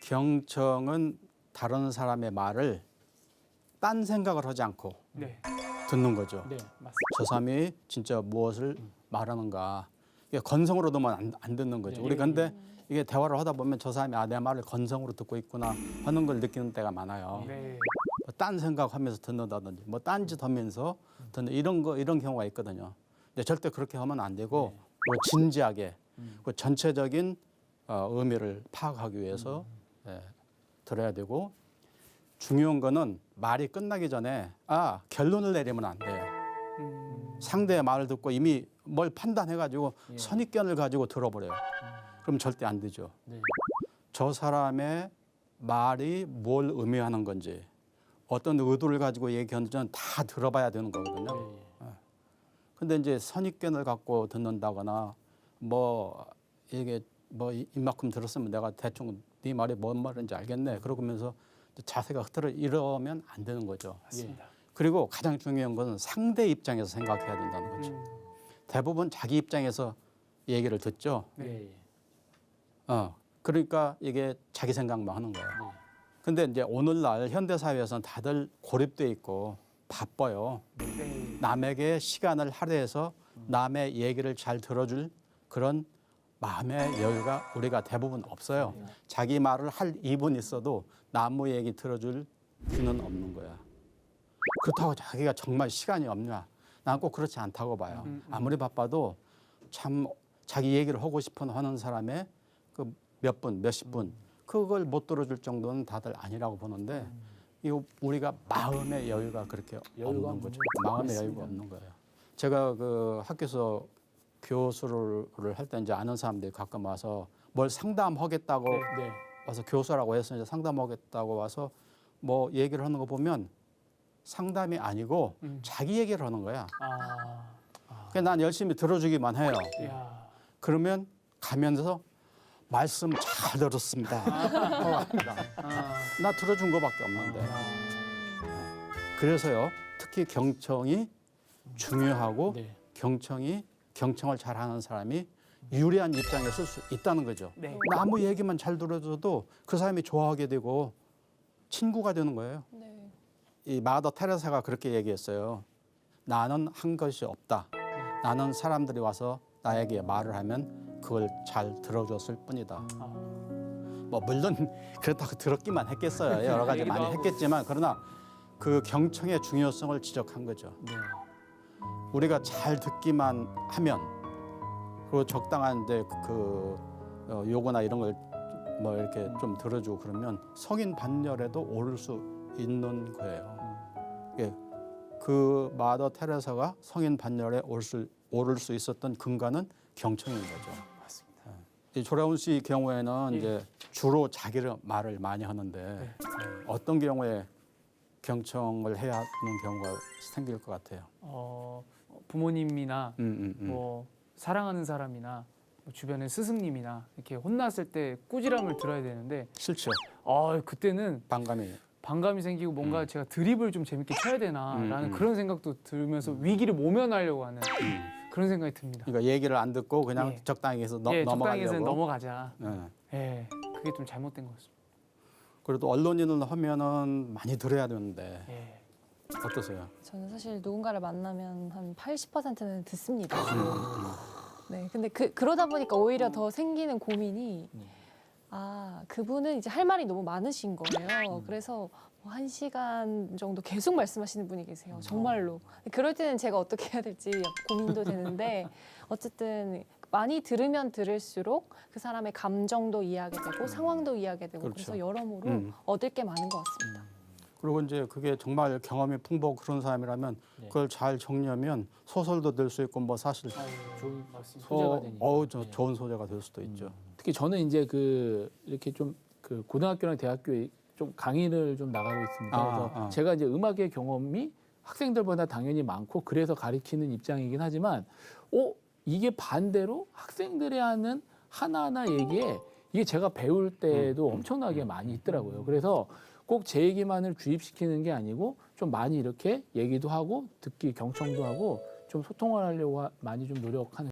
경청은 다른 사람의 말을 딴 생각을 하지 않고 네. 듣는 거죠. 네, 맞습니다. 저 사람이 진짜 무엇을 말하는가. 이게 건성으로 듣면 안 듣는 거죠. 네, 우리 근데 이게 대화를 하다 보면 저 사람이 내 말을 건성으로 듣고 있구나 하는 걸 느끼는 때가 많아요. 네. 딴 생각하면서 듣는다든지 뭐 딴짓 하면서 듣는 이런 경우가 있거든요. 근데 절대 그렇게 하면 안 되고 뭐 진지하게 그 전체적인 의미를 파악하기 위해서 들어야 되고 중요한 거는 말이 끝나기 전에 결론을 내리면 안 돼요. 상대의 말을 듣고 이미 뭘 판단해가지고 선입견을 가지고 들어버려요. 그럼 절대 안 되죠. 네. 저 사람의 말이 뭘 의미하는 건지 어떤 의도를 가지고 얘기하는지는 다 들어봐야 되는 거거든요. 근데 이제 선입견을 갖고 듣는다거나 뭐 이게 뭐 이만큼 들었으면 내가 대충 네 말이 뭔 말인지 알겠네. 그러면서 자세가 흐트러 이러면 안 되는 거죠. 맞습니다. 그리고 가장 중요한 것은 상대 입장에서 생각해야 된다는 거죠. 대부분 자기 입장에서 얘기를 듣죠. 네. 그러니까 이게 자기 생각만 하는 거예요. 근데 이제 오늘날 현대 사회에서는 다들 고립돼 있고 바빠요. 네. 남에게 시간을 할애해서 남의 얘기를 잘 들어줄 그런 마음의 여유가 우리가 대부분 없어요. 자기 말을 할 입은 있어도 남 얘기 들어줄 귀는 없는 거야. 그렇다고 자기가 정말 시간이 없냐? 난 꼭 그렇지 않다고 봐요. 아무리 바빠도 참 자기 얘기를 하고 싶어 하는 사람의 그 몇 분, 몇십 분 그걸 못 들어줄 정도는 다들 아니라고 보는데 이거 우리가 마음의 여유가 그렇게 없는 거죠. 마음의 여유가 없는 거예요. 제가 그 학교에서 교수를 할 때 이제 아는 사람들이 가끔 와서 뭘 상담하겠다고 네. 와서 교수라고 해서 이제 상담하겠다고 와서 뭐 얘기를 하는 거 보면 상담이 아니고 자기 얘기를 하는 거야. 그냥 난 열심히 들어주기만 해요. 야. 그러면 가면서 말씀 잘 들었습니다. 하고 갑니다. 나 들어준 거밖에 없는데. 그래서요, 특히 경청이 중요하고 네. 경청을 잘하는 사람이 유리한 입장에 설 수 있다는 거죠. 네. 아무 얘기만 잘 들어줘도 그 사람이 좋아하게 되고 친구가 되는 거예요. 네. 이 마더 테레사가 그렇게 얘기했어요. 나는 한 것이 없다. 나는 사람들이 와서 나에게 말을 하면 그걸 잘 들어줬을 뿐이다. 뭐 물론 그렇다고 들었기만 했겠어요. 여러 가지 많이 했겠지만 그러나 그 경청의 중요성을 지적한 거죠. 네. 우리가 잘 듣기만 하면 그리고 적당한 이제 요거나 이런 걸 뭐 이렇게 좀 들어주고 그러면 성인 반열에도 오를 수 있는 거예요. 예, 그 마더 테레사가 성인 반열에 오를 수 있었던 근간은 경청인 거죠. 맞습니다. 이 조라운 씨 경우에는 이제 주로 자기를 말을 많이 하는데 어떤 경우에 경청을 해야 하는 경우가 생길 것 같아요. 부모님이나 뭐 사랑하는 사람이나 뭐 주변의 스승님이나 이렇게 혼났을 때 꾸지람을 들어야 되는데 싫죠. 그때는 반감이 생기고 뭔가 제가 드립을 좀 재밌게 쳐야 되나라는 그런 생각도 들면서 위기를 모면하려고 하는 그런 생각이 듭니다. 그러니까 얘기를 안 듣고 그냥 예. 적당히 해서 적당히 넘어가려고. 해서 넘어가자. 예. 그게 좀 잘못된 것 같습니다. 그래도 언론인을 하면은 많이 들어야 되는데 예. 어떠세요? 저는 사실 누군가를 만나면 한 80%는 듣습니다. 네, 근데 그러다 보니까 오히려 더 생기는 고민이 그분은 이제 할 말이 너무 많으신 거예요. 그래서 뭐 1시간 정도 계속 말씀하시는 분이 계세요. 정말로. 그럴 때는 제가 어떻게 해야 될지 고민도 되는데 어쨌든 많이 들으면 들을수록 그 사람의 감정도 이해하게 되고 상황도 이해하게 되고 그렇죠. 그래서 여러모로 얻을 게 많은 것 같습니다. 그리고 이제 그게 정말 경험이 풍부하고 그런 사람이라면 그걸 잘 정리하면 소설도 될 수 있고 뭐 사실 좋은 소재가 되니까. 좋은 소재가 될 수도 있죠. 특히 저는 이제 이렇게 좀 그 고등학교나 대학교에 좀 강의를 좀 나가고 있습니다. 그래서 제가 이제 음악의 경험이 학생들보다 당연히 많고 그래서 가르치는 입장이긴 하지만 이게 반대로 학생들이 하는 하나하나 얘기에 이게 제가 배울 때도 엄청나게 많이 있더라고요. 그래서 꼭 제 얘기만을 주입시키는 게 아니고 좀 많이 이렇게 얘기도 하고 듣기 경청도 하고 좀 소통을 하려고 많이 좀 노력하는